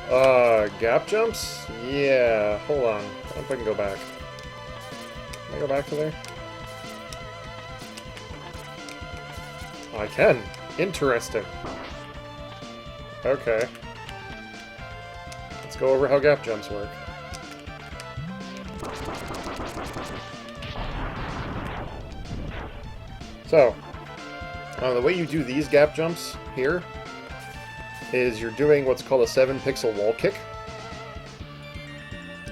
Gap jumps? Yeah, hold on. I don't know if I can go back. Can I go back to there? I can. Interesting. Okay. Let's go over how gap jumps work. So, the way you do these gap jumps here is you're doing what's called a 7-pixel wall kick.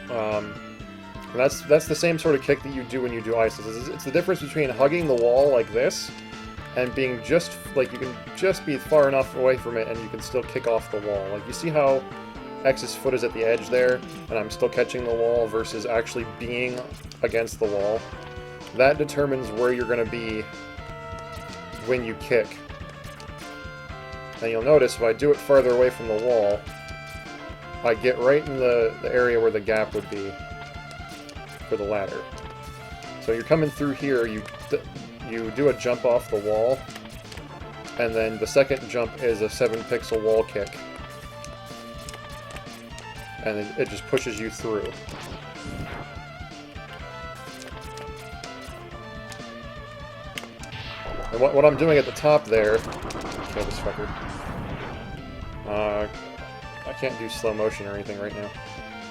And that's the same sort of kick that you do when you do ices. It's the difference between hugging the wall like this and being just, like, you can just be far enough away from it and you can still kick off the wall. Like, you see how X's foot is at the edge there, and I'm still catching the wall versus actually being against the wall? That determines where you're going to be when you kick. And you'll notice if I do it farther away from the wall, I get right in the area where the gap would be for the ladder. So you're coming through here, you do a jump off the wall, and then the second jump is a 7-pixel wall kick. And it just pushes you through. And what I'm doing at the top there... Kill this fucker. I can't do slow motion or anything right now.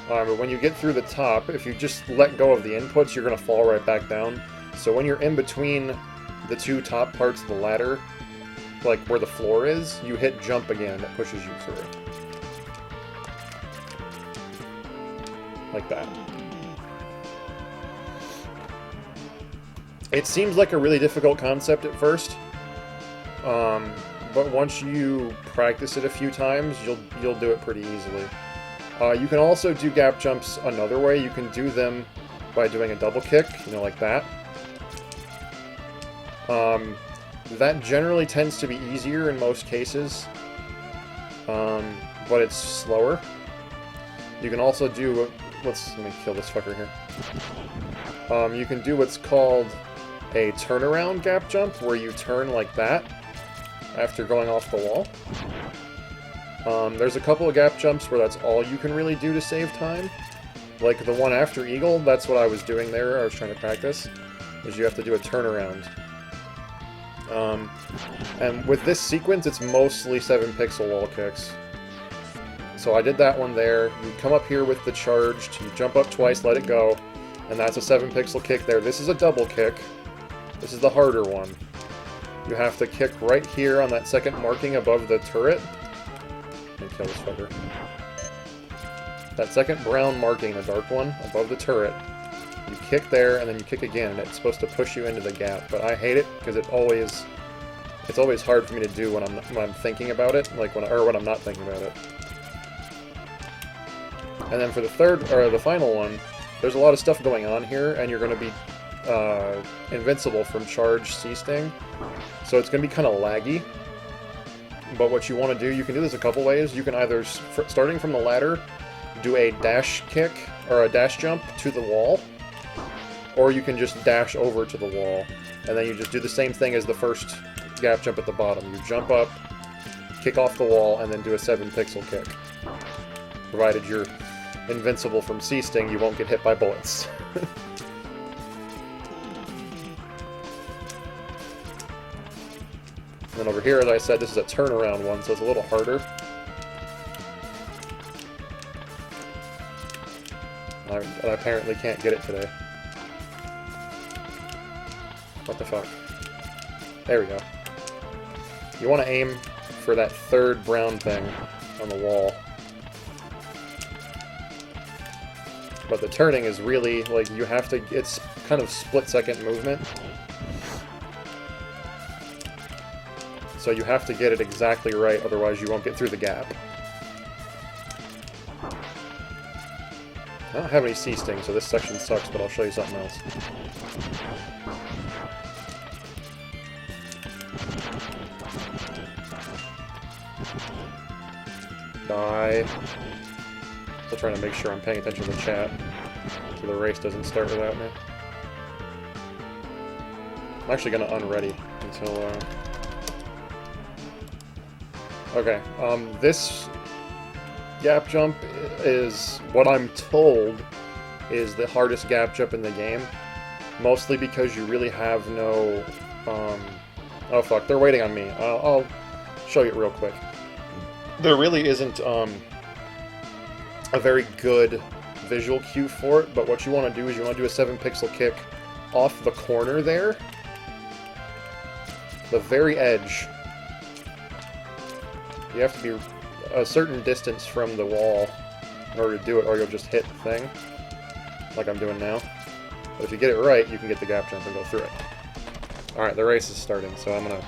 But when you get through the top, if you just let go of the inputs, you're going to fall right back down. So when you're in between the two top parts of the ladder, like where the floor is, you hit jump again, it pushes you through. Like that. It seems like a really difficult concept at first, but once you practice it a few times, you'll do it pretty easily. You can also do gap jumps another way. You can do them by doing a double kick, like that. That generally tends to be easier in most cases, but it's slower. You can also do let me kill this fucker here. You can do what's called a turnaround gap jump, where you turn like that after going off the wall. There's a couple of gap jumps where that's all you can really do to save time. Like the one after Eagle, that's what I was doing there, I was trying to practice, is you have to do a turnaround. And with this sequence, it's mostly 7-pixel wall kicks. So I did that one there. You come up here with the charged, you jump up twice, let it go, and that's a 7-pixel kick there. This is a double kick. This is the harder one. You have to kick right here on that second marking above the turret. Let me kill this fucker. That second brown marking, the dark one, above the turret. You kick there, and then you kick again, and it's supposed to push you into the gap. But I hate it, because it's always hard for me to do when I'm thinking about it, like when I'm not thinking about it. And then for the final one, there's a lot of stuff going on here, and you're going to be invincible from charge C-Sting. So it's going to be kind of laggy. But what you want to do, you can do this a couple ways. You can either, starting from the ladder, do a dash kick, or a dash jump to the wall, or you can just dash over to the wall, and then you just do the same thing as the first gap jump at the bottom. You jump up, kick off the wall, and then do a 7-pixel kick. Provided you're invincible from C-Sting, you won't get hit by bullets. And then over here, as I said, this is a turnaround one, so it's a little harder. I apparently can't get it today. What the fuck? There we go. You want to aim for that third brown thing on the wall. But the turning is really, like, you have to, it's kind of split-second movement. So you have to get it exactly right, otherwise you won't get through the gap. I don't have any C-Sting, so this section sucks, but I'll show you something else. Die. Still trying to make sure I'm paying attention to the chat, so the race doesn't start without me. I'm actually going to unready until... Okay, gap jump is, what I'm told, is the hardest gap jump in the game. Mostly because you really have no... oh fuck, they're waiting on me. I'll show you it real quick. There really isn't a very good visual cue for it, but what you want to do is you want to do a 7-pixel kick off the corner there. The very edge. You have to be a certain distance from the wall in order to do it, or you'll just hit the thing, like I'm doing now. But if you get it right, you can get the gap jump and go through it. Alright, the race is starting, so I'm gonna